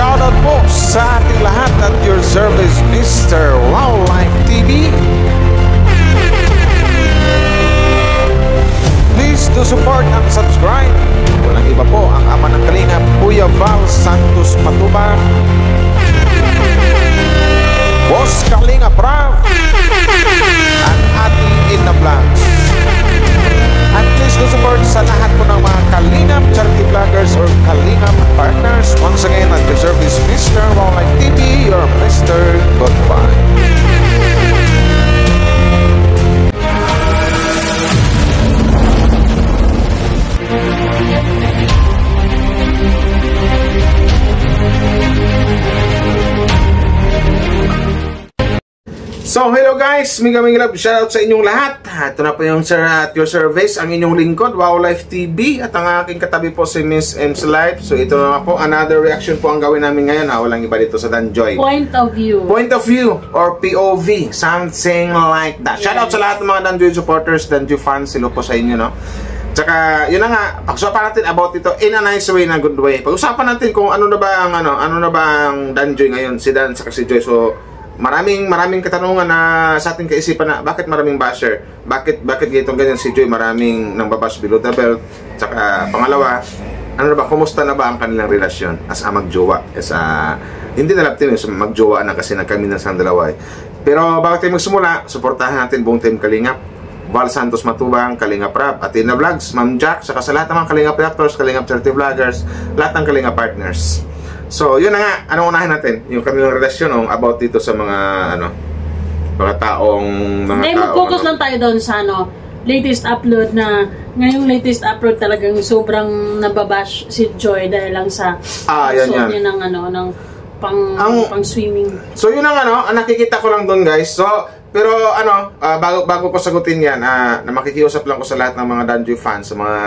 Shoutout po sa ating lahat at your service, Mr. Wildlife TV. Please do support and subscribe. Walang iba po ang ama ng Kalingap, Kuya Val Santos Matubang, Boss Kalingap Rap, at ating Inna Vlogs. At please do support sa lahat po ng mga Kalingap charity vloggers or Kalingap partners. Once again, at your service, Mr. Wildlife TV, your Mr. Goodbye. So, hello guys! Mega love, shoutout sa inyong lahat. Ito na po yung Sir at your service, ang inyong lingkod, Wildlife TV. At ang aking katabi po si Miss M's Life. So, ito na po, another reaction po ang gawin namin ngayon. Walang iba dito sa Danjoy. Point of view. Point of view or POV. Something like that. Yes. Shoutout sa lahat ng mga Danjoy supporters, Danjoy fans. Silo po sa inyo, no? Tsaka, yun na nga, pag-usapan natin about ito in a nice way, na good way. Pag-usapan natin kung ano na ba ang Danjoy ngayon, si Dan sa si Joy. So, maraming katanungan na sa ating kaisipan na bakit maraming basher? Bakit ganitong ganyan si Joy maraming nang babash below the belt? Tsaka pangalawa, ano na ba, kumusta na ba ang kanilang relasyon as a magjowa? Hindi na lang magjowa na kasi nagkami na sa dalawa. Pero bago tayo magsimula, suportahan natin buong team Kalingap. Val Santos Matubang, Kalingap Rap, at Inna Vlogs, Ma'am Jack, saka sa lahat ng mga Kalingap Reactors, Kalingap Charity Vloggers, lahat ng Kalingap Partners. So, yun na nga, anong unahin natin? Yung kanilang relasyon about dito sa mga, mga taong, mag-focus lang tayo doon sa, latest upload na, ngayong latest upload talagang sobrang nababash si Joy dahil lang sa yan. niya ng pang-swimming. So, yun ang nakikita ko lang doon, guys. So, pero, bago ko sagutin yan, na makikiusap lang ko sa lahat ng mga Danjoy fans, sa mga,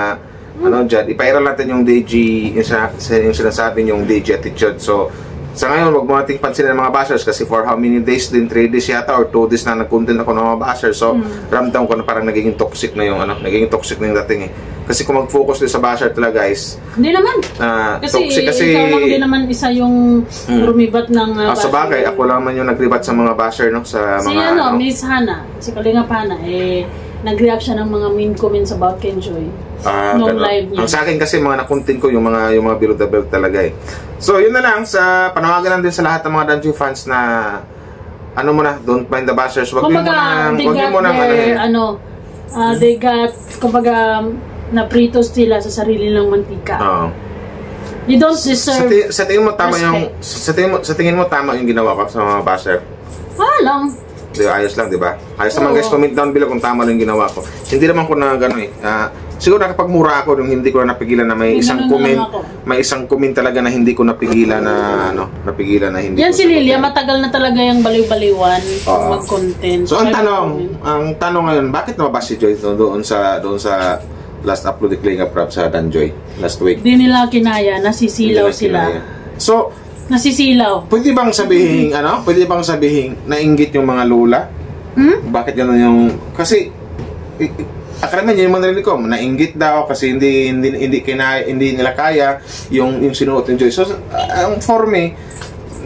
dyan, ipairal natin yung DG, yung sinasabi yung DG attitude. So, sa ngayon, wag mo nating pansinin ng mga bashers kasi for how many days din, 3 days yata or 2 days na nag-content ako ng mga bashers. So, ramdam ko na parang nagiging toxic na yung, nagiging toxic na yung dating Kasi kung mag-focus din sa basher talaga, guys. Hindi naman. Toxic kasi ikaw lang din naman isa yung rumibat ng basher. Sa bagay, ako lang man yung nagribat sa mga basher, sa mga, Miss Hana, si Kalingap Hana, nag-react siya ng mga mean comments about Kenjoy. Live niya. Ang sa akin kasi mga nakuntin ko yung mga below the belt talaga So yun na lang, sa panawagan lang din sa lahat ng mga Danjoy fans na don't mind the bashers. Wag mo they got kumbaga napritos sila sa sarili ng mantika. You don't deserve sa tingin mo tama sa tingin mo tama yung ginawa ko sa mga basher? Lang. Ayos lang, di ba? Ayos naman guys, comment down below kung tama lang yung ginawa ko. Hindi naman ko na gano'n siguro nakapagmura ako nung hindi ko na napigilan na may isang comment talaga na hindi ko napigilan na hindi. Yan si Lilia, matagal na talaga yung baliw-baliwan mag-content. So ang tanong ngayon, bakit nababash si Joy doon sa last upload ni Kalingap Rap sa Danjoy last week? Di nila kinaya, nasisilaw sila. So nasisilaw. Pwede bang sabihin nainggit yung mga lula? Bakit gano'n yung kasi akaramihan yun yung mga narinig ko, nainggit daw kasi hindi nila kaya yung sinuot ng Joy. So for me,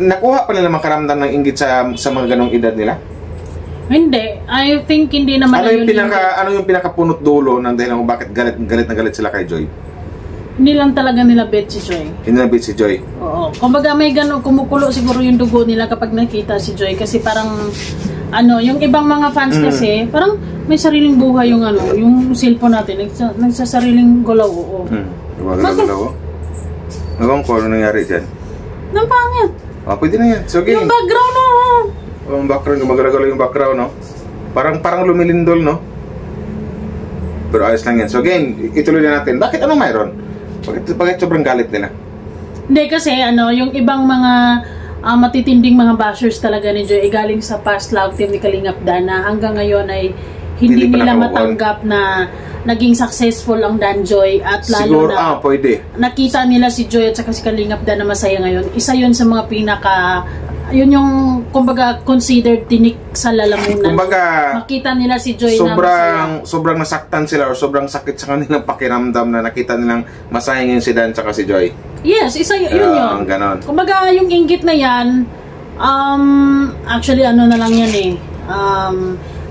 nakuha pa nila makaramdam ng inggit sa mga ganong edad nila? Hindi. I think hindi naman ano yung pinakapunot dulo ng dahilan kung bakit galit na galit sila kay Joy? Hindi lang talaga nila bet si Joy. Hindi na bet si Joy? Oo. Kumbaga may gano'n, kumukulo siguro yung dugo nila kapag nakita si Joy. Kasi parang, yung ibang mga fans kasi, parang may sariling buhay yung cellphone natin. Nagsasariling gulaw. Gulaw? Nagawang ko, ano nangyari dyan? Nang pangit. Pwede na yan. So, yung background, yung background, gumagalaw yung background, Parang lumilindol, Pero ayos lang yan. So again, ituloy na natin. Bakit mayroon? Bakit sobrang galit nila? Hindi kasi yung ibang mga matitinding mga bashers talaga ni Joy galing sa past love team ni Kalingap Dan na hanggang ngayon ay hindi nila matanggap na naging successful ang Danjoy at lalo siguro, pwede. Nakita nila si Joy at saka si Kalingap Dan na masaya ngayon. Isa yun sa mga pinaka yun yung, kumbaga, considered tinik sa lalamunan. Kumbaga, makita nila si Joy sobrang nasaktan sila or sobrang sakit sa kanilang pakiramdam na nakita nilang masayang yung si Dan tsaka si Joy. Yes, isa yun yun. Ganon. Kumbaga, yung inggit na yan, actually, ano na lang yan eh.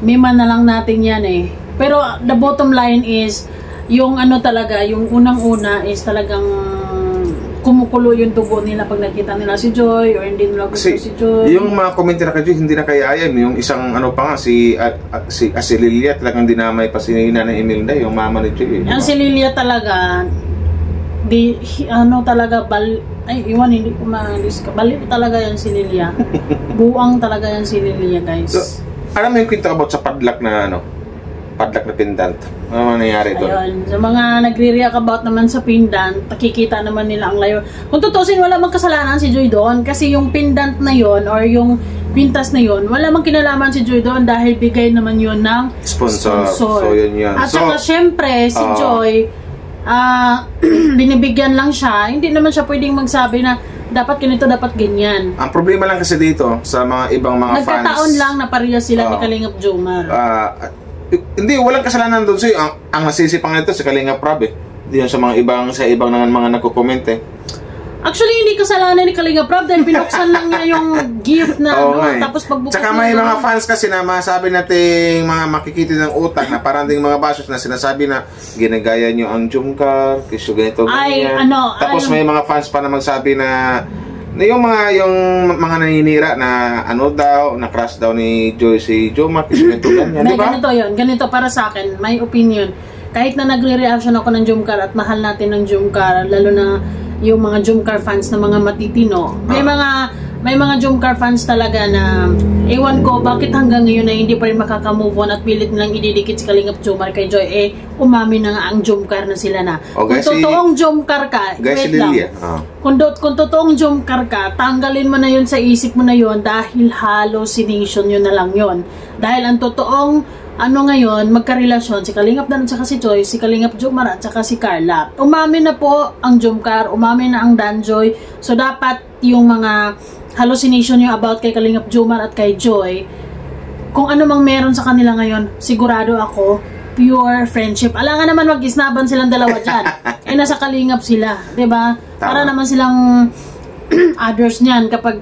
Mima na lang natin yan eh. Pero the bottom line is, yung ano talaga, yung unang-una is talagang kumukulo yung dugo nila pag nakita nila si Joy or hindi nila gusto si Joy. Yung mga comment na kay Joy, hindi na kaya yan. Yung isang ano pa nga, si Lilia, talagang dinamay pa si Nanay Imelda, yung mama ni Joy. Yung si Lilia talaga, hindi ko maalis ka. Balik talaga yan si Lilia. Buang talaga yan si Lilia, guys. So, alam mo yung kwento about sa padlock na pendant. Ano nangyari doon? Ayun, sa mga nagre-react about naman sa pendant, nakikita naman nila ang layo. Kung tutusin, wala mang kasalanan si Joy doon kasi yung pendant na yon or yung kwintas na yon, wala mang kinalaman si Joy doon dahil bigay naman yon ng sponsor. So yun. At saka syempre, si Joy, binibigyan lang siya, hindi naman siya pwedeng magsabi na dapat ganito, dapat ganyan. Ang problema lang kasi dito sa mga ibang mga fans, nagkataon lang na pareha sila ni Kalingap Jomar. Hindi, walang kasalanan doon. So, ang nasisipang nito si Kalingap Rob eh. Hindi sa ibang mga nagko-comment eh. Actually, hindi kasalanan ni Kalingap Rob dahil binuksan lang niya yung gift na tapos pagbukas. Tsaka may mga fans kasi na masabi natin mga makikita ng utak na parang ding mga bashers na sinasabi na ginagaya nyo ang Jomcar, kisyo ganito, ganyan. Tapos may mga fans pa na magsabi na yung mga naninira na na crush daw ni Joy si Jomar, ganito ganyan, di ba? Ganito para sa akin, my opinion. Kahit na nagre-reaction ako ng Jomcar at mahal natin ng Jomcar, lalo na yung mga Jomcar fans na mga matitino. May mga Jomcar fans talaga na ewan ko bakit hanggang ngayon na hindi pa rin makaka-move on at pilit nilang ididikit si Kalingap Jomar kay Joy. Umami na nga ang Jomcar na sila na. Kung totoong Jomcar ka, wait lang. Kung totoong Jomcar ka, tanggalin mo na yun sa isip mo na yun dahil hallucination yun na lang yun. Dahil ang totoong ngayon, magkarelasyon si Kalingap Dan at saka si Joy, si Kalingap Jomar at saka si Carla. Umami na po ang Jomcar, umami na ang Danjoy. So dapat yung mga hallucination yung about kay Kalingap Jomar at kay Joy, kung ano mang meron sa kanila ngayon, sigurado ako, pure friendship. Alangan naman mag-isnaban silang dalawa dyan. Nasa Kalingap sila, diba? Para naman silang others niyan kapag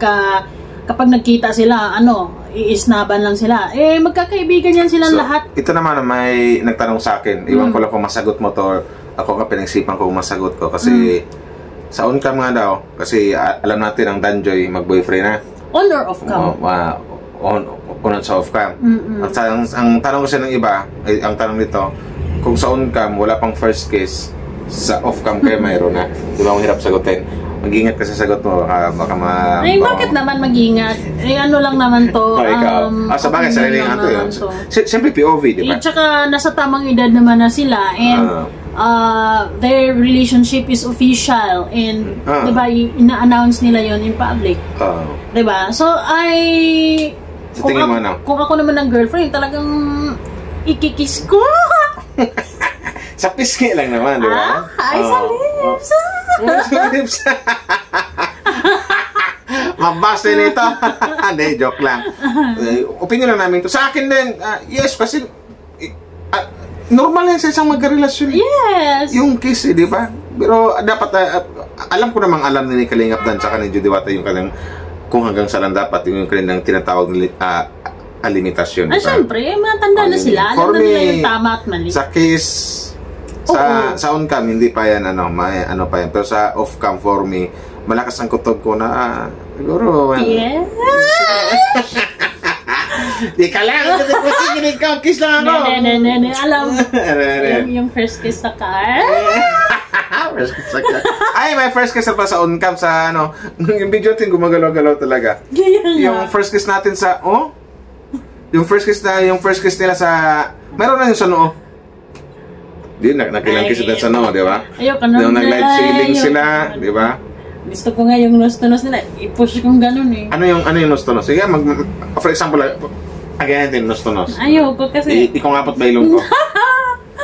nagkita sila, iisnaban lang sila. Magkakaibigan yan silang lahat. Ito naman may nagtanong sa akin. Iwan ko lang kung masagot mo to or ako ka pinagsipan kung masagot ko. Kasi sa on-cam nga daw. Kasi alam natin ang Danjoy mag-boyfriend na. On or off-cam? On sa off-cam. Ang tanong kasi ng iba, ang tanong nito, kung sa on-cam wala pang first kiss, sa off-cam kayo mayroon na. Di ba ang hirap sagutin? Mag-ingat ka sa sagot mo, baka bakit naman mag-ingat? Ano lang naman to. Sa bagay, sarili nga to yun. Siyempre POV, di ba? Tsaka nasa tamang edad naman na sila and their relationship is official and di ba, ina-announce nila yon in public. Di ba? So, kung ako naman ng girlfriend, talagang ikikiss ko. Sa pisngi lang naman, di ba? Sa lips. Sa lips. Mabasa nito. Hindi, joke lang. Opinion lang namin ito. Sa akin din, yes, kasi normal yan sa isang magkarelasyon. Yes. Yung kiss, di ba? Pero dapat, alam ko namang alam ni Kalingap Dan tsaka ni Judy Wata yung kanilang, kung hanggang saan lang dapat, yung kanilang tinatawag limitasyon. Siyempre, matanda na sila. Alam na nila yung tama at mali. Sa kiss, sa on-cam, hindi pa yan, may pa yan. Pero sa off-cam, for me, malakas ang kutob ko na, siguro, yes. Di ka lang, kinig ka, kiss lang ako. Alam, yung first kiss sa car. First kiss sa car. Ay, may first kiss pa sa on-cam, sa yung video natin, gumagalaw-galaw talaga. Yung first kiss natin sa, yung first kiss nila sa, meron na yung sa noo. Di, nakilang kiss din sa noo, di ba? Ayoko na. Yung nag-live sailing sila, di ba? Gusto ko nga yung nos-to-nos nila, i-push kong ganun eh. Ano yung nos-to-nos? Sige, for example, again din, nos-to-nos. Ayoko kasi. Ikaw nga ba't ba ilong ko?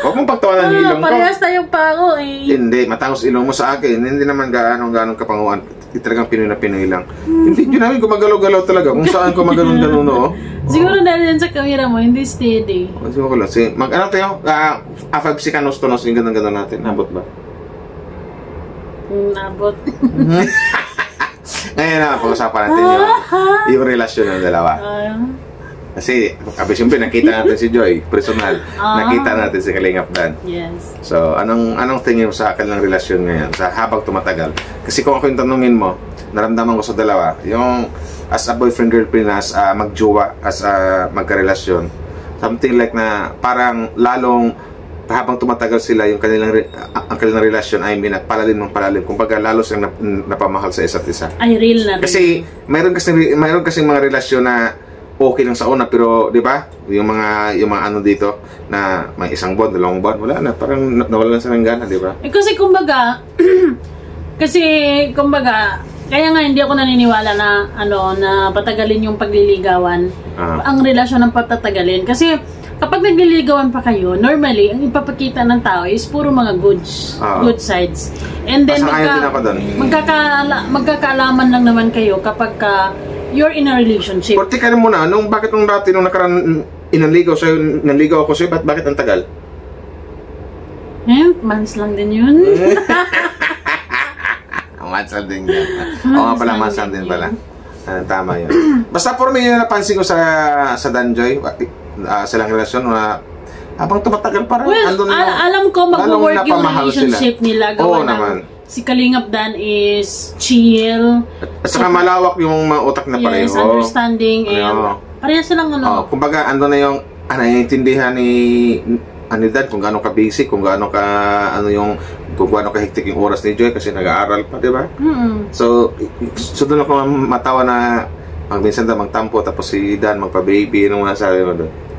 Huwag mong pagtawanan yung ilong ko. Parehas tayong pako eh. Hindi, matangos ilong mo sa akin. Hindi naman gaano kapanguan. talagang Pinoy na Pinoy lang. Hindi yun namin gumagalaw-galaw talaga. Kung saan ko maganon-ganon, no? Siguro dahil yan sa camera mo, hindi steady. Siguro ko lang. Ano tayo? A5 sikanos tonos, yung gano'n-gano'n natin. Nabot ba? Nabot. Ngayon na, pag-usapan natin yung relasyon ng dalawa. Kasi, siyempre, nakita natin si Joy, personal. Nakita natin si Kalingap Dan. Yes. So, anong tingin mo sa kanilang relasyon ngayon, sa habang tumatagal? Kasi kung ako yung tanungin mo, naramdaman ko sa dalawa, yung as a boyfriend-girlfriend, as magjowa, as magkarelasyon, something like na parang lalong habang tumatagal sila, yung ang kanilang relasyon ay nagpalalim ng palalim. Kumbaga, lalo silang napamahal sa isa't isa. Ay, real na rin. Kasi, mayroon kasi mga relasyon na okay lang sa una, pero 'di ba? Yung mga ano dito na may isang buwan, dalawang buwan, wala na, parang nawalan na ng gana, 'di ba? Kasi kumbaga kaya nga hindi ako naniniwala na na patagalin yung pagliligawan. Ang relasyon ng patatagalin kasi kapag nagliligawan pa kayo, normally ang ipapakita ng tao is puro mga good sides. And then magkakaalaman lang naman kayo kapag you're in a relationship. Porti ka na muna, bakit nung dati nung nakaraan nanligaw ako sa'yo, bakit ang tagal? Months lang din yun. Months lang din yan. Oo nga pala, months lang din pala. Tama yun. Basta for me, yun napansin ko sa Danjoy, silang relasyon na habang tumatagal parang alam ko mag-work yung relationship nila. Oo naman. Si Kalingap Dan is chill. At saka malawak yung mga utak na pareho. Yes, understanding. And pareha silang kumbaga, ando na yung naiintindihan ni Dan kung gaano ka basic, kung gaano ka hektik yung oras ni Joy kasi nag-aaral pa, di ba? So doon ako matawa na minsan magtampo tapos si Dan magpa-baby, mga sabi mo doon.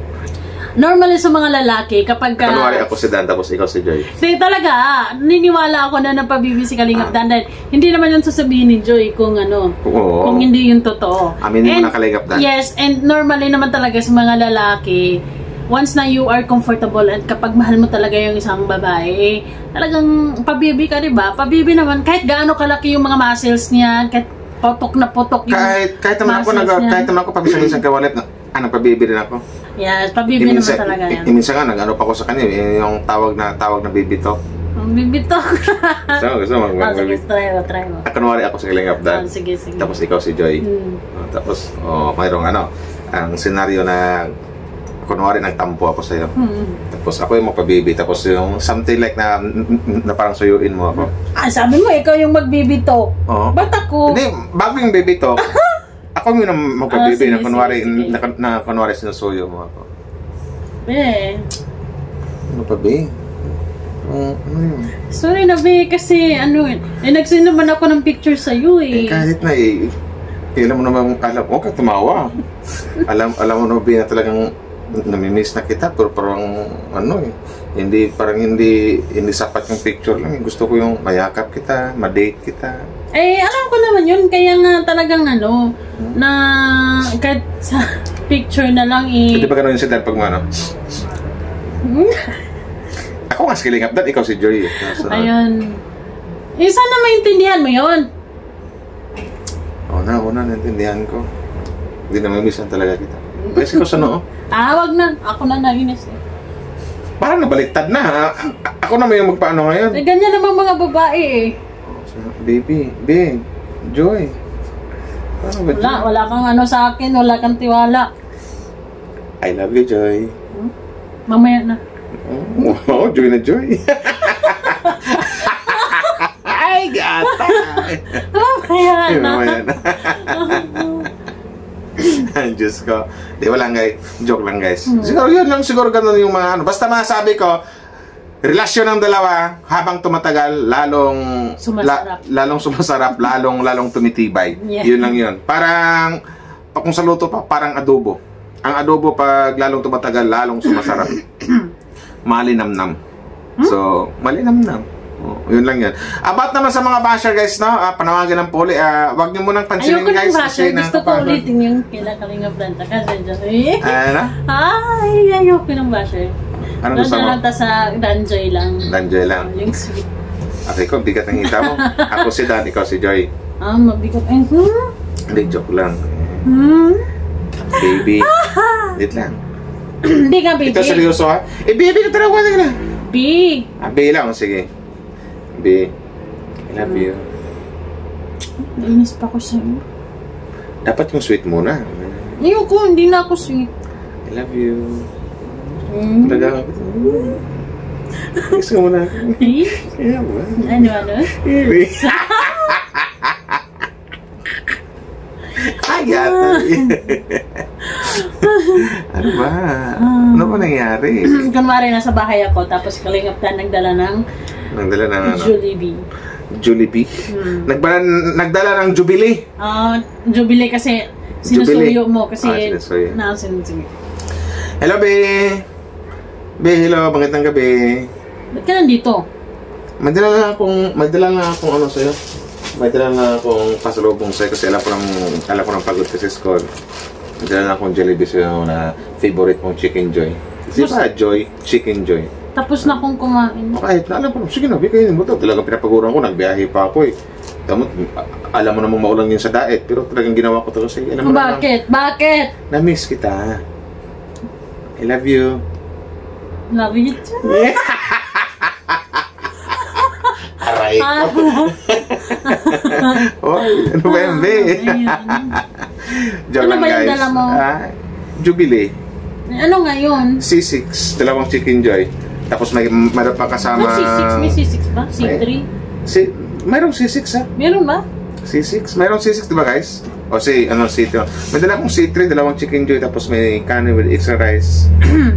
Normally sa mga lalaki, kapag Kunwari ako si Dan, tapos ikaw si Joy. Hindi talaga, niniwala ako na napabibi si Kalingap Dan dahil hindi naman yun sasabihin ni Joy kung kung hindi yun totoo. Aminin mo na Kalingap Dan. Yes, and normally naman talaga sa mga lalaki, once na you are comfortable at kapag mahal mo talaga yung isang babae, talagang pabibi ka, diba? Pabibi naman, kahit gaano kalaki yung mga muscles niya, kahit potok na potok yung kahit naman ako pabisan-bisan kawalit na pabibi rin ako. Yes, pabibi naman talaga yan. Minsan nga, nag-ano pa ko sa kanya, yung tawag na baby talk. Baby talk? Gusto mo? Sige, try mo. Kunwari ako si Kalingap Dan. Sige. Tapos ikaw si Joy. Tapos, mayroong ang senaryo na kunwari nagtampo ako sa'yo. Tapos ako yung magpabibi. Tapos yung something like na parang suyuin mo ako. Sabi mo, ikaw yung mag-baby talk. Ba't ako? Hindi, bago yung baby talk. Ako yung magpabibi na kunwari sinusuyo mo ako. Ano pa, be? Sorry na, be, kasi nag-send naman ako ng picture sa'yo kahit na alam mo naman, huwag ka tumawa. alam mo na, be, na talagang namimiss na kita, pero parang hindi sapat yung picture lang. Gusto ko yung mayakap kita, ma-date kita. Alam ko naman yun, kaya nga talagang na kahit sa picture na lang Pwede ba gano'n yung si Dan pag Ako nga si Kalingap Dan, ikaw si Joy. Ayun. Sana maintindihan mo yun. Una, naintindihan ko. Hindi na mamiss talaga kita. Kasi ko sa noo. Wag na. Ako na nainis Parang nabaliktad na. Ako naman yung magpaano ngayon. Ganyan naman mga babae Baby, Joy. Wala kang sa akin, wala kang tiwala. I love you, Joy. Mamaya na. Joy na Joy. Ay, gata. Mamaya na. Diyos ko. Di ba lang, guys? Joke lang, guys. Siguro yun lang, siguro ganun yung mga Basta masabi ko, relasyon ng dalawa habang tumatagal, lalong sumasarap, lalong tumitibay. Yun lang yun. Parang, kung sa luto pa, parang adobo. Ang adobo pag lalong tumatagal, lalong sumasarap. Malinamnam. So, malinamnam. Yun lang yun. About naman sa mga basher, guys, panawagan ng puli, wag niyo munang pansinin, guys. Ayoko ng basher. Gusto ko ulitin yung Kalingap Dan. Ayoko ng basher. Ano gusto mo? Sa Danjoy lang. Danjoy lang. Yung sweet. Okay ko, bigat ang hita mo. Ako si Dan, ikaw si Joy. Mabigat. Hindi, joke lang. Baby. Dit lang. Hindi ka, baby. Ito seryoso ha? Baby, natarawan ka na. B. B lang, sige. B. I love you. Nainis pa ko sa'yo. Dapat yung sweet muna. Ayoko, hindi na ako sweet. I love you. Talaga ako. Kiss ka muna. Kaya ba? Ano? Ay, yata. Ano ba? Ano ba nangyari? Kunwari, nasa bahay ako, tapos Kalingap Dan nagdala ng Jollibee. Jollibee? Nagdala ng Jubilee? Jubilee kasi sinusuyo mo kasi sinusuyo. Hello, Be! Be, hello, magandang gabi. Ba't ka nandito? Madala nga akong ano sa'yo. Madala nga akong pasalubong sa'yo kasi alam ko ng pagod kasi school. Madala nga akong Jollibee sa'yo na favorite mong Chicken Joy. Di ba, Joy? Chicken Joy. Tapos na akong kumain. Kahit na alam ko, sige na, kainin mo ito. Talagang pinapaguran ko, nagbiyahe pa ako eh. Alam mo namang maulang yun sa diet, pero talagang ginawa ko ito kasi alam mo Bakit? Bakit? Na-miss kita. I love you. Love you too. Aray ko. Oy, ano ba yan, Be? Joke lang, guys. Ano ba yung dala mo? Jubilee. Ano ngayon? C6, dalawang Chicken Joy. Tapos mayroon pa kasama... May C6 ba? C3? Mayroong C6 ha? Meron ba? C6? Mayroong C6 diba guys? O C3. May dala akong C3, dalawang Chicken Joy, tapos may kanin with extra rice.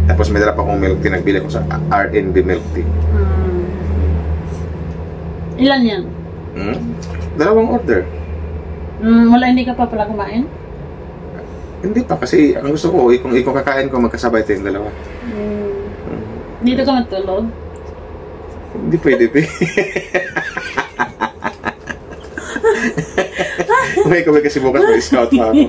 Tapos may dala pa akong milk tea, nagbili ko sa R&B milk tea. Ilan yan? Dalawang order. Wala, hindi ka pa pala kumain? Hindi pa, kasi ang gusto ko, kung kakain ko, magkasabay tayong dalawa. Dito ka matulog? Hindi pwede, Pe. May kasi bukas may scout pa ako.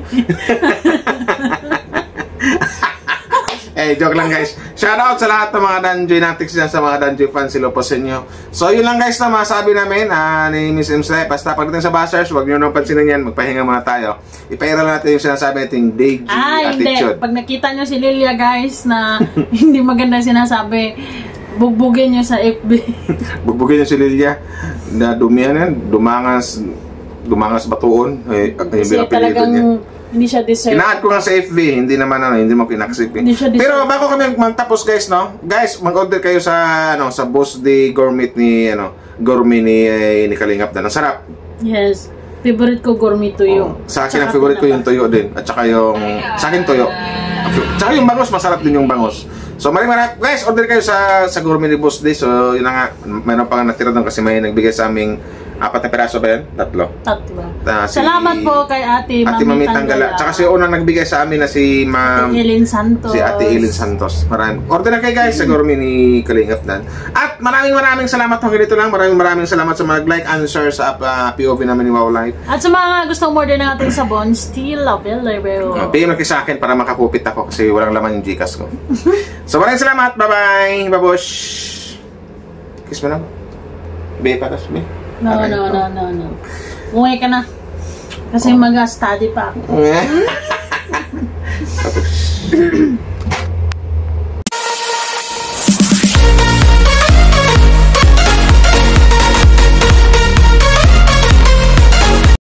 Joke lang guys. Shoutout sa lahat ng mga Danjoy natics dyan, sa mga Danjoy fans, silo po sa inyo. So yun lang guys na masabi namin ni Miss Imslay. Basta pagdating sa bashers, huwag nyo nang pansinin yan, magpahinga muna tayo. Ipairal natin yung sinasabi natin Deji attitude. Hindi. Pag nakita nyo si Lilia guys na hindi maganda sinasabi, bugbugin nyo sa FB. Bugbugin nyo si Lilia na dumihan yan, dumangas batuon. Kasi talagang hindi siya deserve. Ina-add ko nga sa FB, hindi naman hindi mo kinakasip. Pero bago kami magtapos guys, no? Guys, mag-order kayo sa sa Boss Day Gourmet ni gourmet ni Kalingap Dan. Ang sarap. Yes. Favorite ko gourmet tuyo. Sa akin ang favorite ko yung tuyo din at saka yung sa akin tuyo. Tsaka yung bangos, masarap din yung bangos. So maraming guys, order kayo sa gourmet ni Boss Day. So yun na nga, mayroon pa nga natira doon kasi may nagbigay sa aming 4 na peraso ba yan? 3. Salamat po kay Ate Mami Tanggala. Tsaka si unang nagbigay sa amin na si Ma'am Eileen Santos. Si Ate Eileen Santos. Order na kayo guys sa gourmet ni Kalingap Dan. At maraming salamat hanggang dito lang. Maraming salamat sa mga like and share sa POV namin ni Wow Life. At sa mga gustong order ng ating sabon, still available. PM kayo sa akin para makakupit ako kasi walang laman yung Gcash ko. So maraming salamat. Bye-bye. Babush. Kiss mo na. Be, patas. Be. No. Umuwi ka na. Kasi mag-study pa ako.